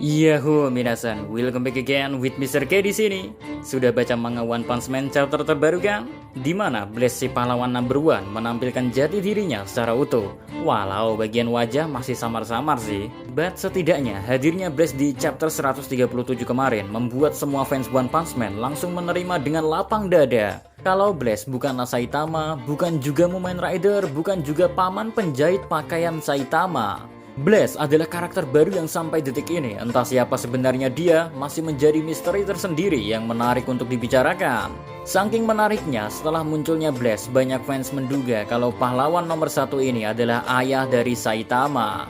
Yahoo minasan, welcome back again with Mr. K di sini. Sudah baca manga One Punch Man chapter terbaru kan? Dimana Blaze si pahlawan number one menampilkan jati dirinya secara utuh. Walau bagian wajah masih samar-samar sih. But setidaknya hadirnya Blaze di chapter 137 kemarin membuat semua fans One Punch Man langsung menerima dengan lapang dada. Kalau Blaze bukanlah Saitama, bukan juga Mumen Rider, bukan juga paman penjahit pakaian Saitama. Blaze adalah karakter baru yang sampai detik ini, entah siapa sebenarnya dia, masih menjadi misteri tersendiri yang menarik untuk dibicarakan. Saking menariknya, setelah munculnya Blaze, banyak fans menduga kalau pahlawan nomor satu ini adalah ayah dari Saitama.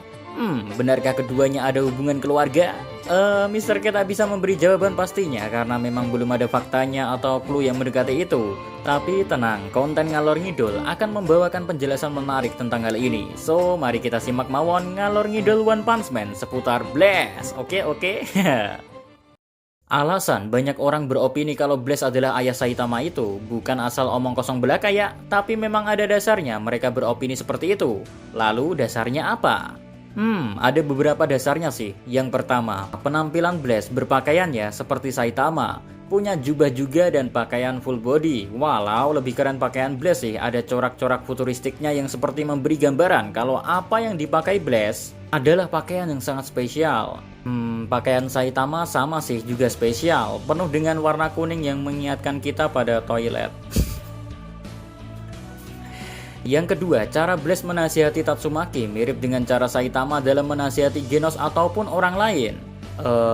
Benarkah keduanya ada hubungan keluarga? Mr. K tak bisa memberi jawaban pastinya karena memang belum ada faktanya atau clue yang mendekati itu. Tapi tenang, konten ngalor ngidul akan membawakan penjelasan menarik tentang hal ini. So, mari kita simak mawon ngalor ngidul One Punch Man seputar Blaze. Oke. Alasan banyak orang beropini kalau Blaze adalah ayah Saitama itu bukan asal omong kosong belaka ya, tapi memang ada dasarnya mereka beropini seperti itu. Lalu dasarnya apa? Ada beberapa dasarnya sih. Yang pertama, penampilan Blaze berpakaiannya seperti Saitama, punya jubah juga dan pakaian full body. Walau lebih keren pakaian Blaze sih, ada corak-corak futuristiknya yang seperti memberi gambaran kalau apa yang dipakai Blaze adalah pakaian yang sangat spesial. Pakaian Saitama sama sih, juga spesial, penuh dengan warna kuning yang mengingatkan kita pada toilet. Yang kedua, cara Blaze menasihati Tatsumaki mirip dengan cara Saitama dalam menasihati Genos ataupun orang lain.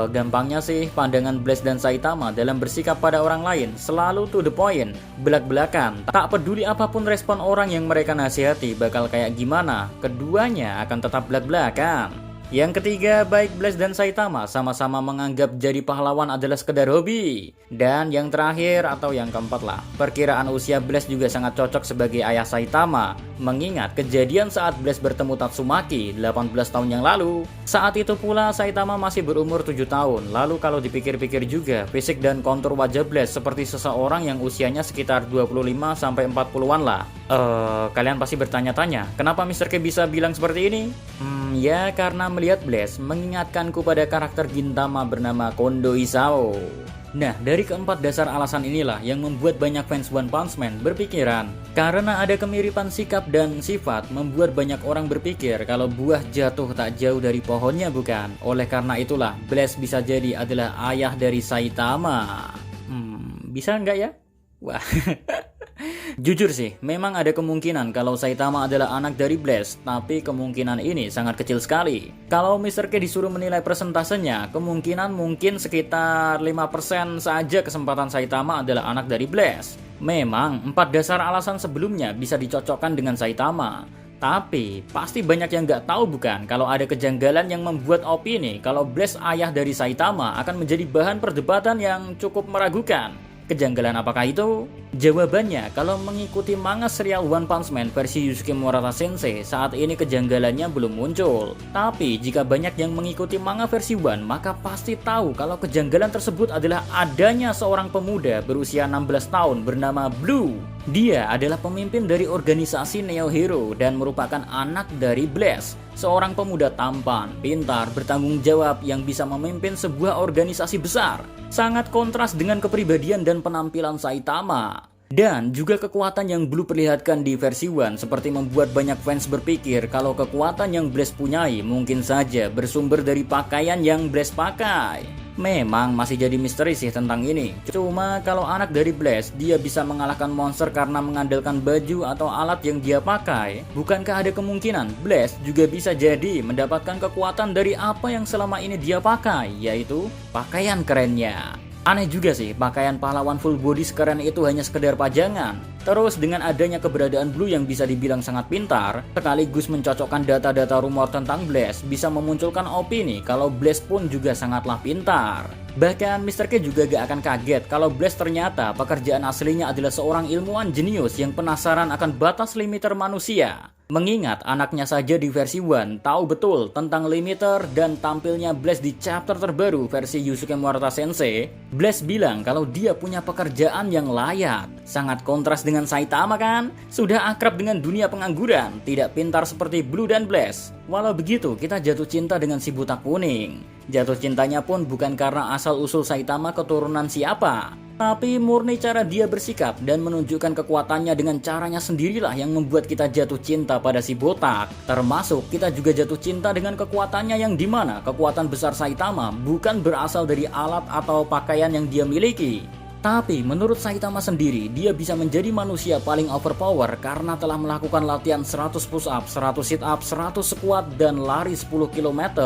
Gampangnya sih, pandangan Blaze dan Saitama dalam bersikap pada orang lain selalu to the point, belak-belakan. Tak peduli apapun respon orang yang mereka nasihati bakal kayak gimana, keduanya akan tetap belak-belakan. Yang ketiga, baik Blaze dan Saitama sama-sama menganggap jadi pahlawan adalah sekedar hobi. Dan yang terakhir atau yang keempat lah, perkiraan usia Blaze juga sangat cocok sebagai ayah Saitama. Mengingat kejadian saat Blaze bertemu Tatsumaki 18 tahun yang lalu. Saat itu pula Saitama masih berumur 7 tahun. Lalu kalau dipikir-pikir juga, fisik dan kontur wajah Blaze seperti seseorang yang usianya sekitar 25-40an lah. Kalian pasti bertanya-tanya, kenapa Mr. K bisa bilang seperti ini? Ya karena melihat Blaze mengingatkanku pada karakter Gintama bernama Kondo Isao. Nah, dari keempat dasar alasan inilah yang membuat banyak fans One Punch Man berpikiran. Karena ada kemiripan sikap dan sifat, membuat banyak orang berpikir kalau buah jatuh tak jauh dari pohonnya bukan. Oleh karena itulah, Blaze bisa jadi adalah ayah dari Saitama. Bisa nggak ya? Wah. Jujur sih, memang ada kemungkinan kalau Saitama adalah anak dari Blaze, tapi kemungkinan ini sangat kecil sekali. Kalau Mr. K disuruh menilai persentasenya, kemungkinan mungkin sekitar 5% saja kesempatan Saitama adalah anak dari Blaze. Memang, 4 dasar alasan sebelumnya bisa dicocokkan dengan Saitama. Tapi, pasti banyak yang nggak tahu bukan kalau ada kejanggalan yang membuat opini kalau Blaze ayah dari Saitama akan menjadi bahan perdebatan yang cukup meragukan. Kejanggalan apakah itu? Jawabannya, kalau mengikuti manga serial One Punch Man versi Yusuke Murata Sensei, saat ini kejanggalannya belum muncul. Tapi jika banyak yang mengikuti manga versi One, maka pasti tahu kalau kejanggalan tersebut adalah adanya seorang pemuda berusia 16 tahun bernama Blue. Dia adalah pemimpin dari organisasi Neo Hero dan merupakan anak dari Blaze, seorang pemuda tampan, pintar, bertanggung jawab yang bisa memimpin sebuah organisasi besar. Sangat kontras dengan kepribadian dan penampilan Saitama. Dan juga kekuatan yang Blue perlihatkan di versi One seperti membuat banyak fans berpikir kalau kekuatan yang Blaze punyai mungkin saja bersumber dari pakaian yang Blaze pakai. Memang masih jadi misteri sih tentang ini. Cuma kalau anak dari Blaze dia bisa mengalahkan monster karena mengandalkan baju atau alat yang dia pakai, bukankah ada kemungkinan Blaze juga bisa jadi mendapatkan kekuatan dari apa yang selama ini dia pakai, yaitu pakaian kerennya. Aneh juga sih, pakaian pahlawan full body sekeren itu hanya sekedar pajangan. Terus dengan adanya keberadaan Blue yang bisa dibilang sangat pintar, sekaligus mencocokkan data-data rumor tentang Blaze, bisa memunculkan opini kalau Blaze pun juga sangatlah pintar. Bahkan Mr. K juga gak akan kaget kalau Blaze ternyata pekerjaan aslinya adalah seorang ilmuwan jenius yang penasaran akan batas limiter manusia. Mengingat anaknya saja di versi One tahu betul tentang limiter dan tampilnya Blaze di chapter terbaru versi Yusuke Murata Sensei, Blaze bilang kalau dia punya pekerjaan yang layak. Sangat kontras dengan Saitama kan? Sudah akrab dengan dunia pengangguran, tidak pintar seperti Blue dan Blaze. Walau begitu, kita jatuh cinta dengan si buta kuning. Jatuh cintanya pun bukan karena asal-usul Saitama keturunan siapa, tapi murni cara dia bersikap dan menunjukkan kekuatannya dengan caranya sendirilah yang membuat kita jatuh cinta pada si botak. Termasuk kita juga jatuh cinta dengan kekuatannya yang dimana kekuatan besar Saitama bukan berasal dari alat atau pakaian yang dia miliki. Tapi menurut Saitama sendiri, dia bisa menjadi manusia paling overpower karena telah melakukan latihan 100 push up, 100 sit up, 100 squat, dan lari 10 km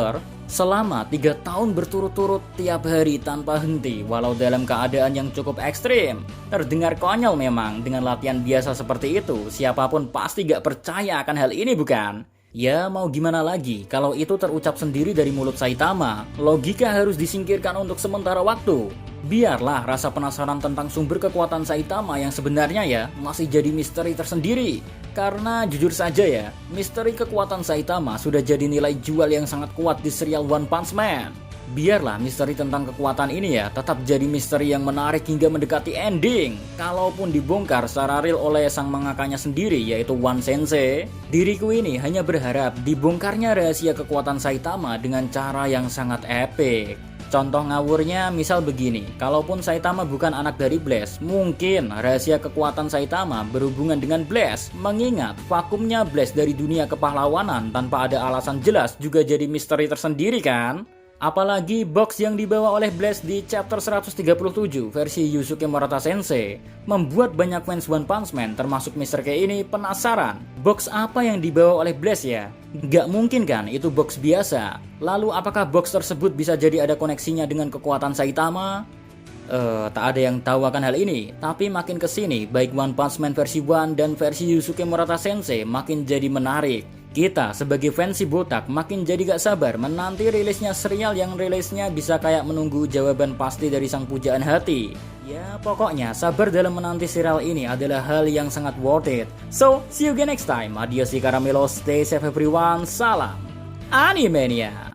selama 3 tahun berturut-turut tiap hari tanpa henti, walau dalam keadaan yang cukup ekstrim. Terdengar konyol memang dengan latihan biasa seperti itu, siapapun pasti gak percaya akan hal ini bukan? Ya mau gimana lagi, kalau itu terucap sendiri dari mulut Saitama, logika harus disingkirkan untuk sementara waktu. Biarlah rasa penasaran tentang sumber kekuatan Saitama yang sebenarnya ya masih jadi misteri tersendiri. Karena jujur saja ya, misteri kekuatan Saitama sudah jadi nilai jual yang sangat kuat di serial One Punch Man. Biarlah misteri tentang kekuatan ini ya tetap jadi misteri yang menarik hingga mendekati ending. Kalaupun dibongkar secara real oleh sang mangakanya sendiri yaitu One Sensei, diriku ini hanya berharap dibongkarnya rahasia kekuatan Saitama dengan cara yang sangat epic. Contoh ngawurnya misal begini, kalaupun Saitama bukan anak dari Blaze, mungkin rahasia kekuatan Saitama berhubungan dengan Blaze. Mengingat vakumnya Blaze dari dunia kepahlawanan tanpa ada alasan jelas juga jadi misteri tersendiri kan? Apalagi box yang dibawa oleh Blaze di chapter 137 versi Yusuke Murata Sensei membuat banyak fans One Punch Man termasuk Mr. K ini penasaran. Box apa yang dibawa oleh Blaze ya? Gak mungkin kan itu box biasa. Lalu apakah box tersebut bisa jadi ada koneksinya dengan kekuatan Saitama? Tak ada yang tahu akan hal ini. Tapi makin kesini baik One Punch Man versi One dan versi Yusuke Murata Sensei makin jadi menarik. Kita sebagai fans si botak makin jadi gak sabar menanti rilisnya serial yang rilisnya bisa kayak menunggu jawaban pasti dari sang pujaan hati. Ya pokoknya sabar dalam menanti serial ini adalah hal yang sangat worth it. So see you again next time. Adios di Caramelo, stay safe everyone, salam Animania.